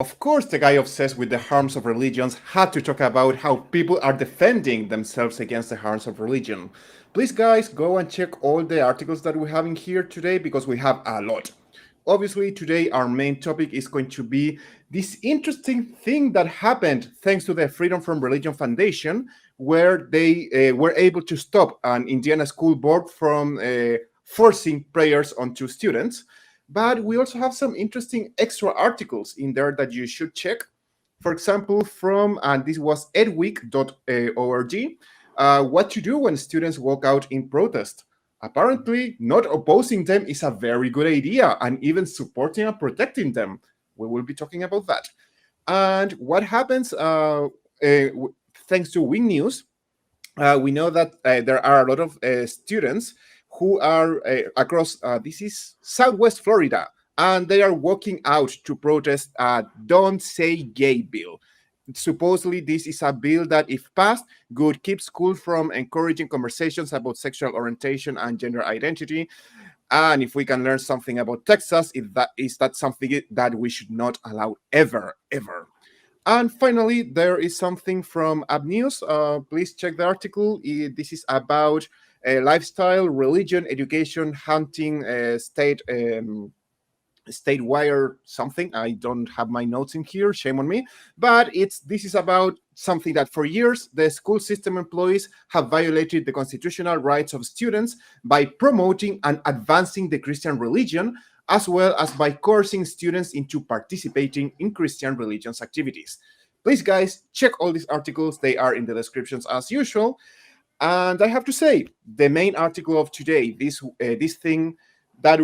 Of course, the guy obsessed with the harms of religions had to talk about how people are defending themselves against the harms of religion. Please, guys, go and check all the articles that we have in here today because we have a lot. Obviously, today our main topic is going to be this interesting thing that happened thanks to the Freedom from Religion Foundation, where they were able to stop an Indiana school board from forcing prayers onto students. But we also have some interesting extra articles in there that you should check. For example, from, and this was edweek.org, what to do when students walk out in protest. Apparently, not opposing them is a very good idea, and even supporting and protecting them. We will be talking about that. And what happens thanks to Wing News, we know that there are a lot of students who are across, this is Southwest Florida, and they are walking out to protest a Don't Say Gay bill. Supposedly, this is a bill that, if passed, would keep school from encouraging conversations about sexual orientation and gender identity. And if we can learn something about Texas, is that something that we should not allow ever, ever. And finally, there is something from App News. Please check the article. This is about lifestyle, religion, education, hunting, statewide something. I don't have my notes in here. Shame on me. But this is about something that for years the school system employees have violated the constitutional rights of students by promoting and advancing the Christian religion, as well as by coercing students into participating in Christian religious activities. Please, guys, check all these articles. They are in the descriptions as usual. And I have to say, the main article of today, this thing that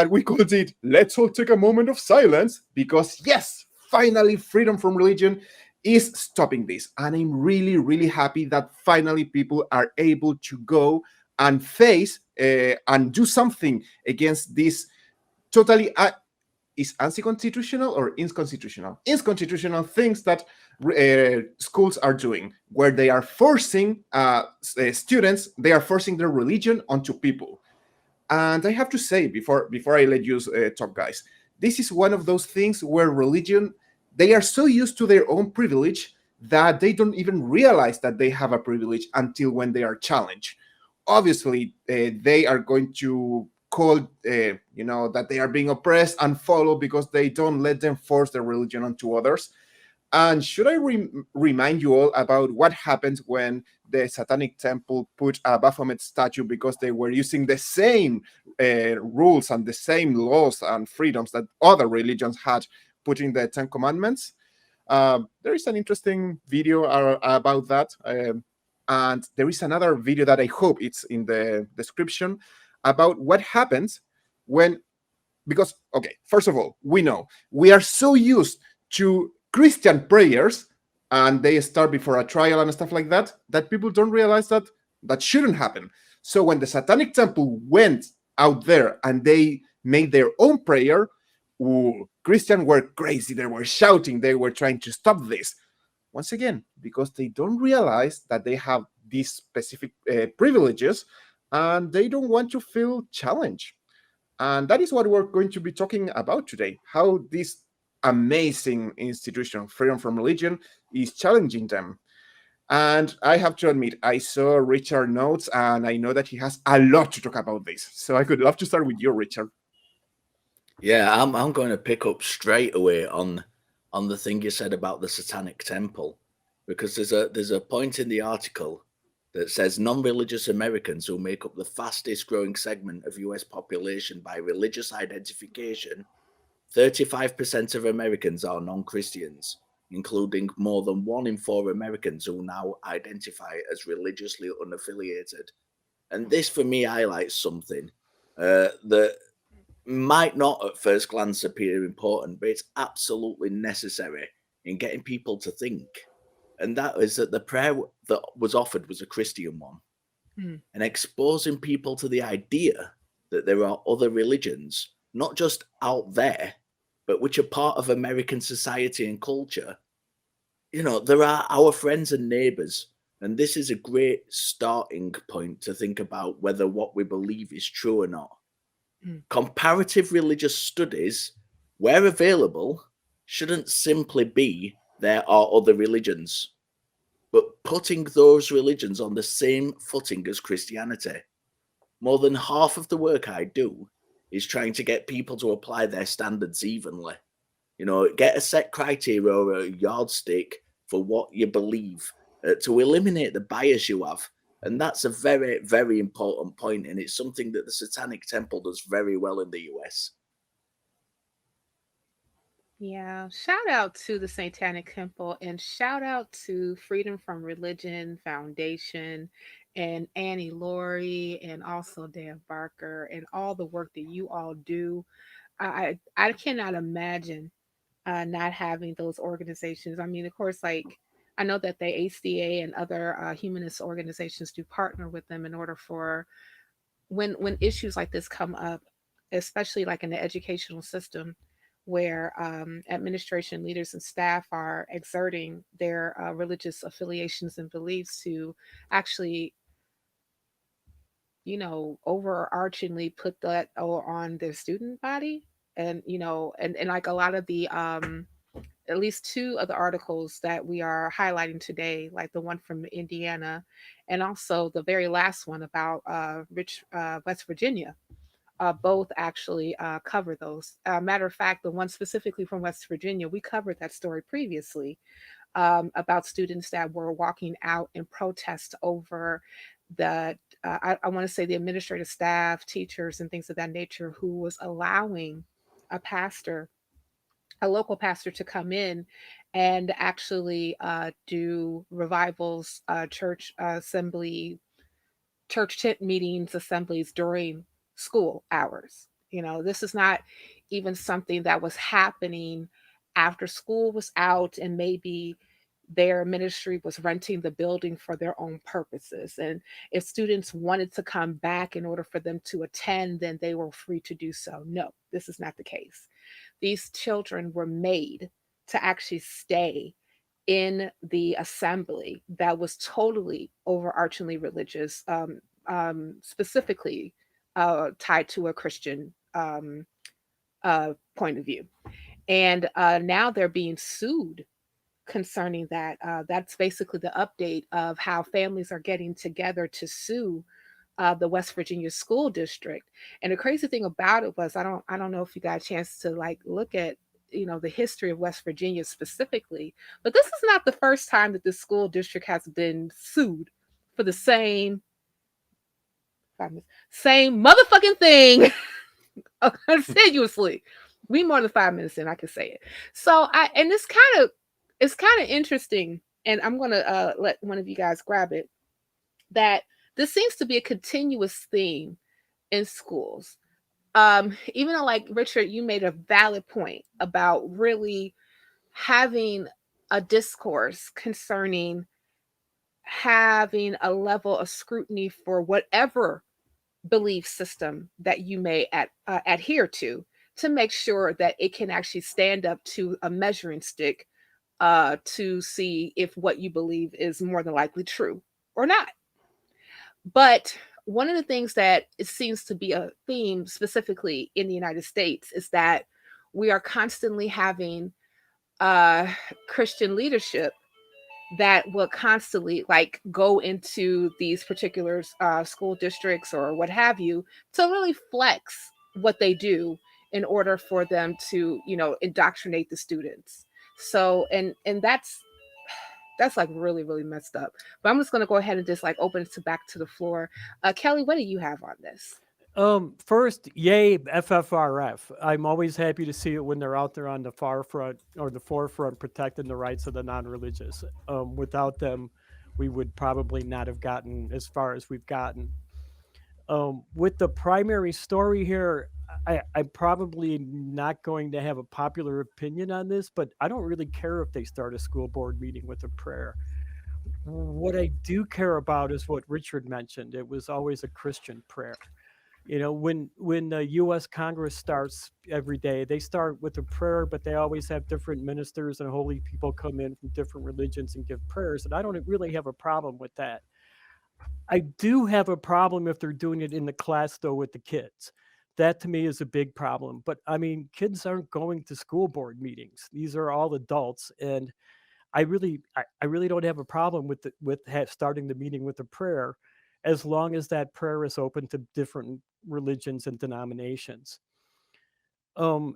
we called it, let's all take a moment of silence, because yes, finally, freedom from religion is stopping this. And I'm really, really happy that finally people are able to go and face and do something against this totally is unconstitutional or inconstitutional things that schools are doing, where they are forcing students, they are forcing their religion onto people. And I have to say, before I let you talk, guys, this is one of those things where religion, they are so used to their own privilege that they don't even realize that they have a privilege until when they are challenged. Obviously, they are going to call, that they are being oppressed and follow because they don't let them force their religion onto others. And should I remind you all about what happened when the Satanic Temple put a Baphomet statue because they were using the same rules and the same laws and freedoms that other religions had put in the Ten Commandments? There is an interesting video about that. And there is another video that I hope it's in the description about what happens when, because, okay, first of all, we know we are so used to Christian prayers, and they start before a trial and stuff like that, that people don't realize that that shouldn't happen. So when the Satanic Temple went out there and they made their own prayer, Christians were crazy. They were shouting. They were trying to stop this. Once again, because they don't realize that they have these specific privileges and they don't want to feel challenged. And that is what we're going to be talking about today, how this amazing institution, freedom from religion, is challenging them. And I have to admit, I saw Richard notes, and I know that he has a lot to talk about this. So I could love to start with you, Richard. Yeah, I'm going to pick up straight away on the thing you said about the Satanic Temple, because there's a point in the article that says non-religious Americans, who make up the fastest growing segment of US population by religious identification, 35% of Americans are non-Christians, including more than 1 in 4 Americans who now identify as religiously unaffiliated. And this, for me, highlights something that might not at first glance appear important, but it's absolutely necessary in getting people to think. And that is that the prayer that was offered was a Christian one. And exposing people to the idea that there are other religions, not just out there, but which are part of American society and culture. You know, there are our friends and neighbors, and this is a great starting point to think about whether what we believe is true or not. Comparative religious studies, where available, shouldn't simply be there are other religions, but putting those religions on the same footing as Christianity. More than half of the work I do is trying to get people to apply their standards evenly. Get a set criteria or a yardstick for what you believe to eliminate the bias you have. And that's a very, very important point. And it's something that the Satanic Temple does very well in the US. Yeah, shout out to the Satanic Temple and shout out to Freedom from Religion Foundation and Annie Laurie and also Dan Barker and all the work that you all do. I cannot imagine not having those organizations. I mean, of course, like I know that the ACA and other humanist organizations do partner with them in order for when issues like this come up, especially like in the educational system, where administration leaders and staff are exerting their religious affiliations and beliefs to actually, overarchingly put that on their student body. And, and like a lot of the, at least two of the articles that we are highlighting today, like the one from Indiana, and also the very last one about West Virginia, both actually cover those. Matter of fact, the one specifically from West Virginia, we covered that story previously about students that were walking out in protest over the, I want to say the administrative staff, teachers, and things of that nature who was allowing a pastor, a local pastor, to come in and actually do revivals, church assembly, church tent meetings, assemblies during school hours. This is not even something that was happening after school was out and maybe their ministry was renting the building for their own purposes. And if students wanted to come back in order for them to attend, then they were free to do so. No, this is not the case. These children were made to actually stay in the assembly that was totally overarchingly religious, specifically tied to a Christian point of view. And now they're being sued concerning that. That's basically the update of how families are getting together to sue the West Virginia school district. And the crazy thing about it was, I don't know if you got a chance to like look at the history of West Virginia specifically, but this is not the first time that the school district has been sued for the same motherfucking thing continuously. We more than 5 minutes in, I can say it. So and it's kind of interesting, and I'm gonna let one of you guys grab it. That this seems to be a continuous theme in schools. Even though, like Richard, you made a valid point about really having a discourse concerning having a level of scrutiny for whatever belief system that you may adhere to make sure that it can actually stand up to a measuring stick to see if what you believe is more than likely true or not. But one of the things that it seems to be a theme specifically in the United States is that we are constantly having uh, Christian leadership that will constantly like go into these particular school districts or what have you to really flex what they do in order for them to indoctrinate the students. So and that's like really really messed up. But I'm just going to go ahead and just like open it to back to the floor. Kelly, what do you have on this? First, yay, FFRF. I'm always happy to see it when they're out there on the far front or the forefront protecting the rights of the non-religious. Without them, we would probably not have gotten as far as we've gotten. With the primary story here, I'm probably not going to have a popular opinion on this, but I don't really care if they start a school board meeting with a prayer. What I do care about is what Richard mentioned. It was always a Christian prayer. When the U.S. Congress starts every day, they start with a prayer, but they always have different ministers and holy people come in from different religions and give prayers. And I don't really have a problem with that. I do have a problem if they're doing it in the class, though, with the kids. that to me is a big problem. But I mean, kids aren't going to school board meetings. These are all adults, and I really don't have a problem with starting the meeting with a prayer, as long as that prayer is open to different religions and denominations. Um,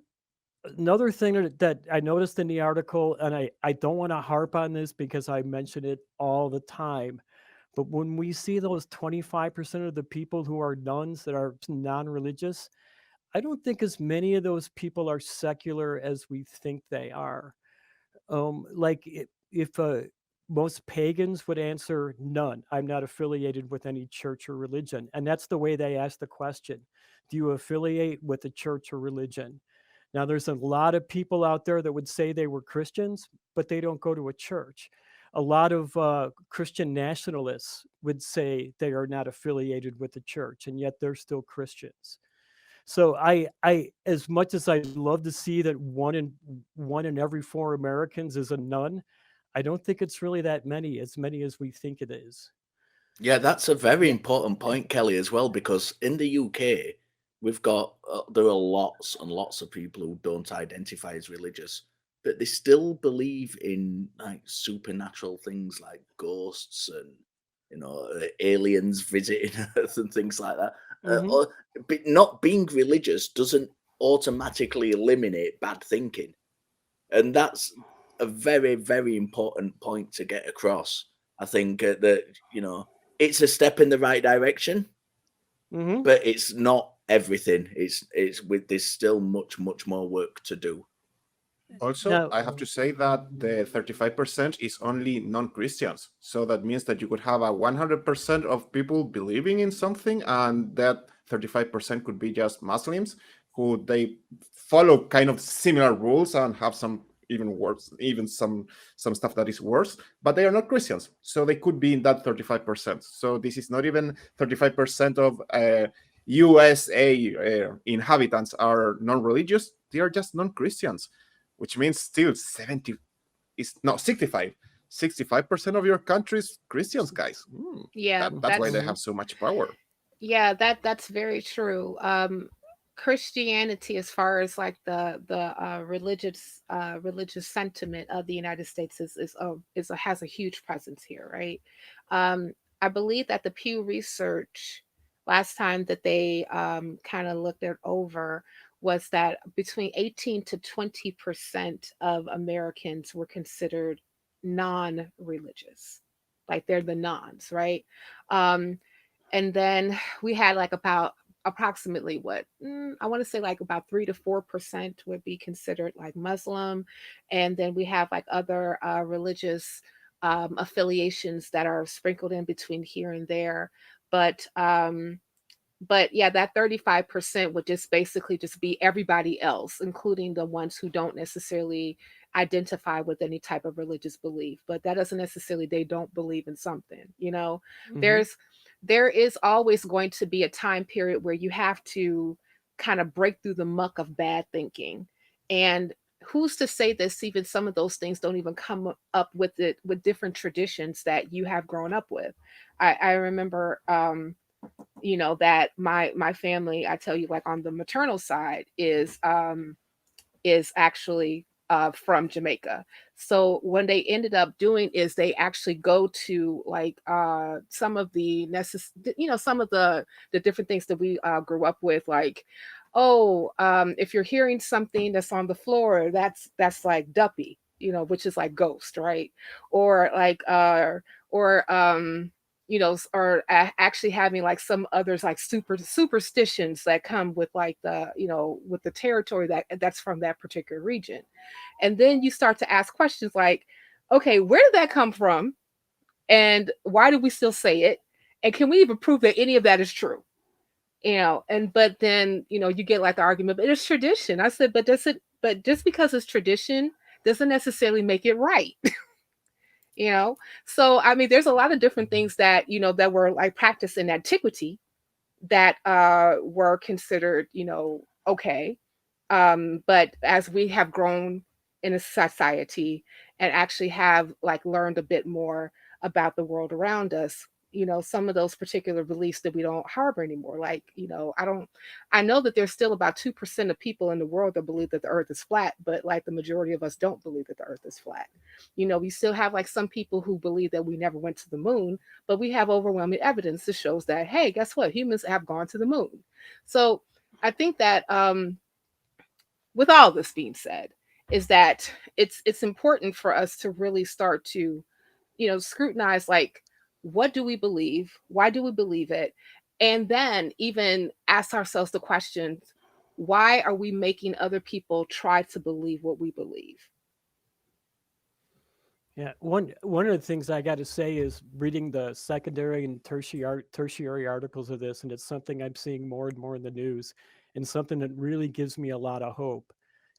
Another thing that I noticed in the article, and I don't want to harp on this because I mention it all the time, but when we see those 25% of the people who are nuns that are non-religious, I don't think as many of those people are secular as we think they are. Like if most pagans would answer none, I'm not affiliated with any church or religion. And that's the way they ask the question. Do you affiliate with a church or religion? Now, there's a lot of people out there that would say they were Christians, but they don't go to a church. A lot of Christian nationalists would say they are not affiliated with the church, and yet they're still Christians. So as much as I'd love to see that one in every 4 Americans is a nun, I don't think it's really that many as we think it is. Yeah, that's a very important point, Kelly, as well, because in the UK, we've got, there are lots and lots of people who don't identify as religious, but they still believe in like supernatural things like ghosts and, you know, aliens visiting Earth and things like that. Mhm. But not being religious doesn't automatically eliminate bad thinking. And that's a very, very important point to get across. I think that, you know, it's a step in the right direction, Mhm. but it's not everything. There's still much more work to do. Also, Now, I have to say that the 35% is only non-Christians. So that means that you could have a 100% of people believing in something, and that 35% could be just Muslims who they follow kind of similar rules and have some even worse, even some stuff that is worse, but they are not Christians. So they could be in that 35%. So this is not even 35% of USA inhabitants are non-religious. They are just non-Christians, which means still 70 is not 65% of your country's Christians, guys. Yeah, That's why they that's Mhm. have so much power. yeah, that's very true. Christianity, as far as like the religious sentiment of the United States, has a huge presence here, right? I believe that the Pew Research last time that they kind of looked it over was that between 18 to 20% of Americans were considered non-religious, like they're the nons, right? Um, and then we had like about approximately what I want to say like about 3 to 4% would be considered like Muslim, and then we have like other religious affiliations that are sprinkled in between here and there. But but yeah, that 35% would just basically just be everybody else, including the ones who don't necessarily identify with any type of religious belief. But that doesn't necessarily they don't believe in something, you know. Mhm. There's there is always going to be a time period where you have to kind of break through the muck of bad thinking. And who's to say this even some of those things don't even come up with it with different traditions that you have grown up with. I remember you know that my family, I tell you, like on the maternal side is actually from Jamaica. So when they ended up doing is they actually go to like some of the you know, some of the different things that we grew up with, like, oh, if you're hearing something that's on the floor, that's like duppy, you know, which is like ghost, right? Or like or you know, or actually having like some others like superstitions that come with like the, you know, with the territory that's from that particular region. And then you start to ask questions like, okay, where did that come from, and why do we still say it, and can we even prove that any of that is true, you know? And but then, you know, you get like the argument, but it's tradition. I said, but just because it's tradition doesn't necessarily make it right. You know, so I mean there's a lot of different things that, you know, that were like practiced in antiquity that were considered, you know, okay. But as we have grown in a society and actually have like learned a bit more about the world around us, some of those particular beliefs that we don't harbor anymore. Like, I know that there's still about 2% of people in the world that believe that the earth is flat, but like the majority of us don't believe that the earth is flat. We still have like some people who believe that we never went to the moon, but we have overwhelming evidence that shows that, hey, guess what? Humans have gone to the moon. So I think that with all this being said, is that it's important for us to really start to, scrutinize, like, what do we believe? Why do we believe it? And then even ask ourselves the question, why are we making other people try to believe what we believe? Yeah, one of the things I got to say is reading the secondary and tertiary articles of this, and it's something I'm seeing more and more in the news, and something that really gives me a lot of hope,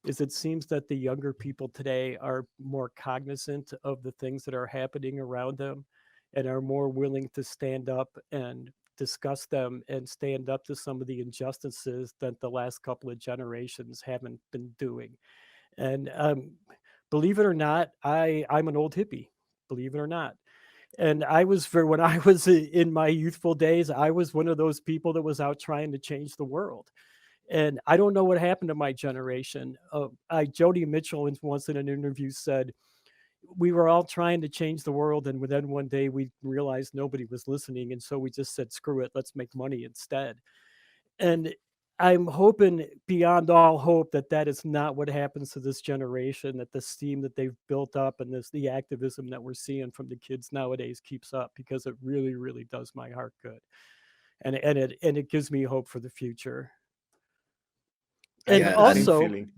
is it seems that the younger people today are more cognizant of the things that are happening around them, and are more willing to stand up and discuss them and stand up to some of the injustices that the last couple of generations haven't been doing. And believe it or not, I'm an old hippie, believe it or not. And when I was in my youthful days, I was one of those people that was out trying to change the world. And I don't know what happened to my generation. Joni Mitchell once in an interview said, we were all trying to change the world, and then one day we realized nobody was listening, and so we just said, screw it, let's make money instead. And I'm hoping beyond all hope that that is not what happens to this generation, that the steam that they've built up and the activism that we're seeing from the kids nowadays keeps up, because it really, really does my heart good. And it gives me hope for the future. I And have the same also, feeling.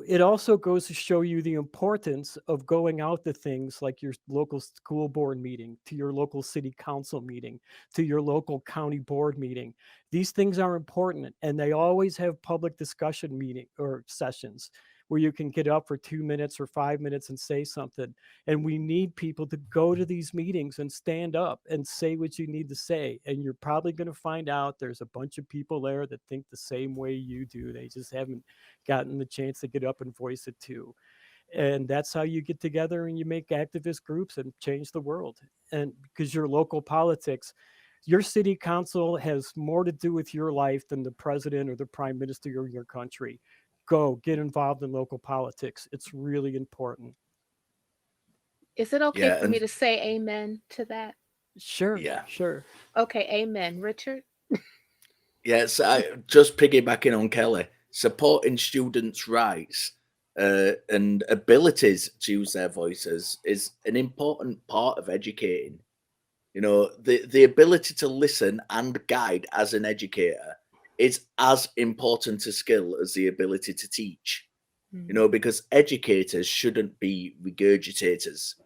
it also goes to show you the importance of going out to things like your local school board meeting, to your local city council meeting, to your local county board meeting. These things are important, and they always have public discussion meeting or sessions where you can get up for 2 minutes or 5 minutes and say something. And we need people to go to these meetings and stand up and say what you need to say. And you're probably going to find out there's a bunch of people there that think the same way you do. They just haven't gotten the chance to get up and voice it too. And that's how you get together and you make activist groups and change the world. And because your local politics, your city council has more to do with your life than the president or the prime minister of your country. Go get involved in local politics. It's really important. Is it okay Yeah, for me and to say amen to that? Sure, yeah, sure. Okay, amen. Richard? yes. Just piggybacking on Kelly, supporting students' rights and abilities to use their voices is an important part of educating. The ability to listen and guide as an educator is as important a skill as the ability to teach. Because educators shouldn't be regurgitators.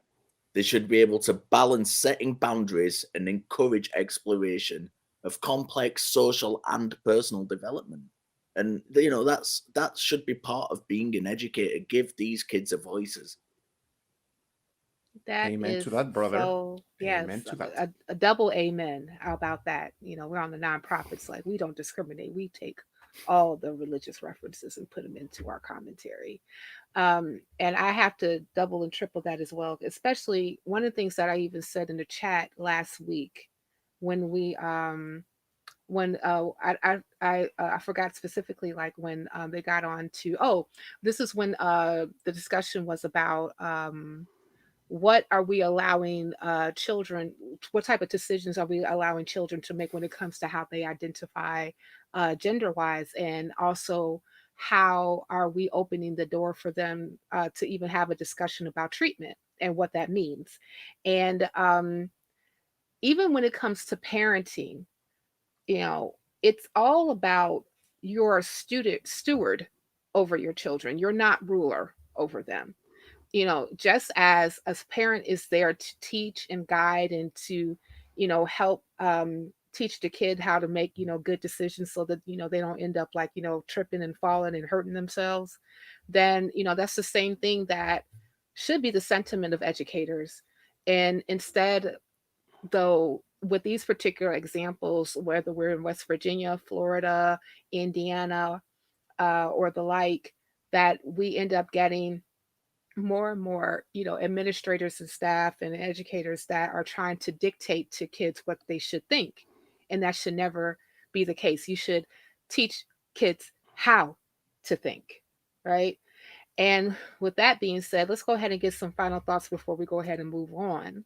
They should be able to balance setting boundaries and encourage exploration of complex social and personal development. And that should be part of being an educator. Give these kids a voices. That Amen is to that, brother. so, yes, Amen to that. a double amen. How about that? We're on the nonprofits, like, we don't discriminate. We take all the religious references and put them into our commentary. And I have to double and triple that as well, especially one of the things that I even said in the chat last week when I forgot specifically, like, when they got on to, this is when the discussion was about what are we allowing children, what type of decisions are we allowing children to make when it comes to how they identify gender wise, and also how are we opening the door for them to even have a discussion about treatment and what that means. And even when it comes to parenting, it's all about your steward over your children. You're not ruler over them. Just as a parent is there to teach and guide and to, help teach the kid how to make, good decisions so that, they don't end up like, tripping and falling and hurting themselves, then, that's the same thing that should be the sentiment of educators. And instead, though, with these particular examples, whether we're in West Virginia, Florida, Indiana, or the like, that we end up getting more and more, administrators and staff and educators that are trying to dictate to kids what they should think. And that should never be the case. You should teach kids how to think, right? And with that being said, let's go ahead and get some final thoughts before we go ahead and move on.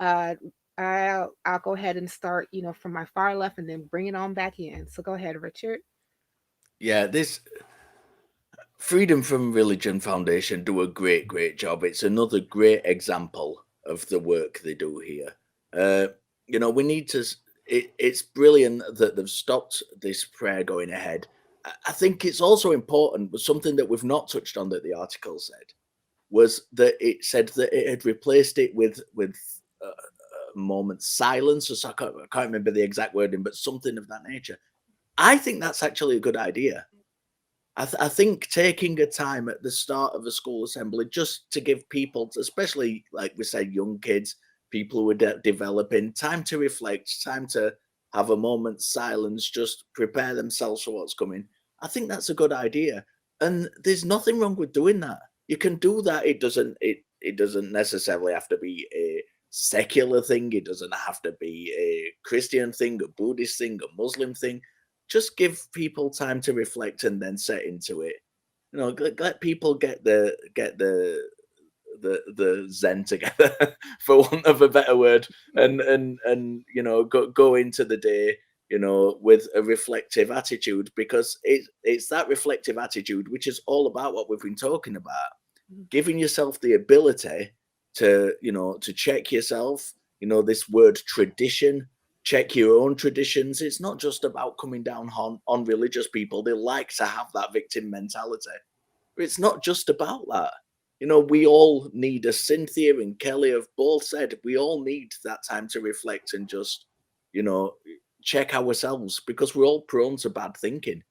Uh, I'll go ahead and start, from my far left and then bring it on back in. So go ahead, Richard. Yeah, this Freedom from Religion Foundation do a great job. It's another great example of the work they do here. We need to. It's brilliant that they've stopped this prayer going ahead. I think it's also important, but something that we've not touched on that the article said was that it said that it had replaced it with a moment's silence, or so I can't remember the exact wording, but something of that nature. I think that's actually a good idea. I think taking a time at the start of a school assembly just to give people, especially like we said, young kids, people who are developing, time to reflect, time to have a moment's silence, just prepare themselves for what's coming. I think that's a good idea, and there's nothing wrong with doing that. You can do that. It doesn't necessarily have to be a secular thing. It doesn't have to be a Christian thing, a Buddhist thing, a Muslim thing. Just give people time to reflect and then set into it. Let people get the zen together, for want of a better word, and go into the day, with a reflective attitude, because it's that reflective attitude which is all about what we've been talking about, giving yourself the ability to check yourself. This word tradition. Check your own traditions. It's not just about coming down on religious people. They like to have that victim mentality. But it's not just about that. We all need, as Cynthia and Kelly have both said, we all need that time to reflect and just, check ourselves, because we're all prone to bad thinking.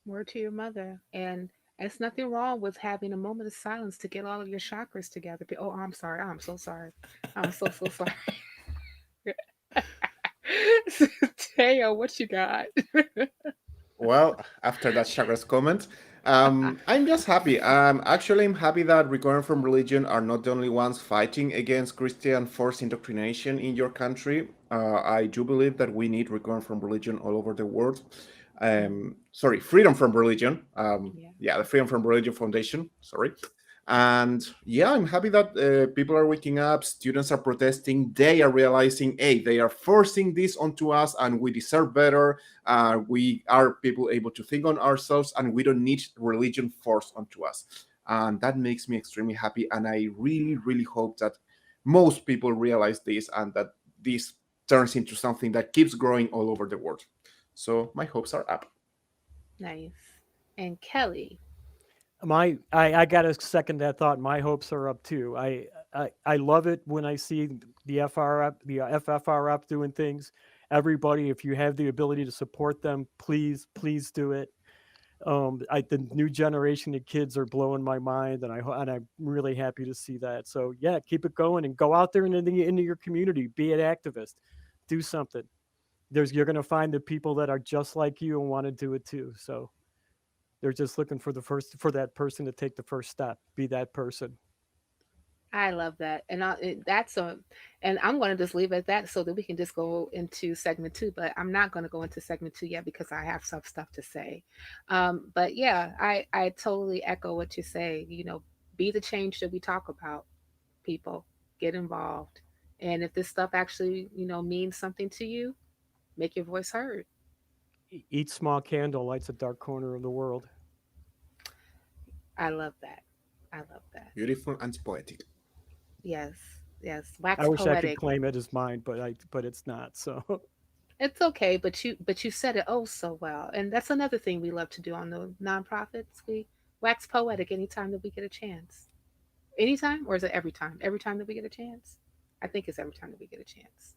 Word to your mother. And there's nothing wrong with having a moment of silence to get all of your chakras together. Oh, I'm sorry. I'm so sorry. I'm so sorry. Teo, what you got? Well, after that chakras comment, I'm just happy. Actually, I'm happy that Recovering from Religion are not the only ones fighting against Christian forced indoctrination in your country. I do believe that we need Recovering from Religion all over the world. Sorry, Freedom from Religion. Yeah. The Freedom from Religion Foundation. Sorry. And yeah, I'm happy that people are waking up, students are protesting, they are realizing, hey, they are forcing this onto us and we deserve better. We are people able to think on ourselves and we don't need religion forced onto us. And that makes me extremely happy. And I really hope that most people realize this and that this turns into something that keeps growing all over the world. So my hopes are up. Nice. And Kelly. I gotta second that thought. My hopes are up too. I love it when I see the FFRF doing things. Everybody, if you have the ability to support them, please do it. The new generation of kids are blowing my mind, and I'm really happy to see that. So yeah, keep it going and go out there and into your community, be an activist, do something. You're gonna find the people that are just like you and want to do it too. So they're just looking for that person to take the first step, be that person. I love that. And and I'm going to just leave it at that so that we can just go into segment 2, but I'm not going to go into segment 2 yet because I have some stuff to say. But yeah, I totally echo what you say, be the change that we talk about, people, get involved. And if this stuff actually, means something to you, make your voice heard. Each small candle lights a dark corner of the world. I love that. I love that. Beautiful and poetic. Yes. Yes. I Wax wish I could poetic. claim it as mine, but it's not. So It's okay, but you said it oh so well. And that's another thing we love to do on the nonprofits. We wax poetic anytime that we get a chance. Anytime, or is it every time? Every time that we get a chance? I think it's every time that we get a chance.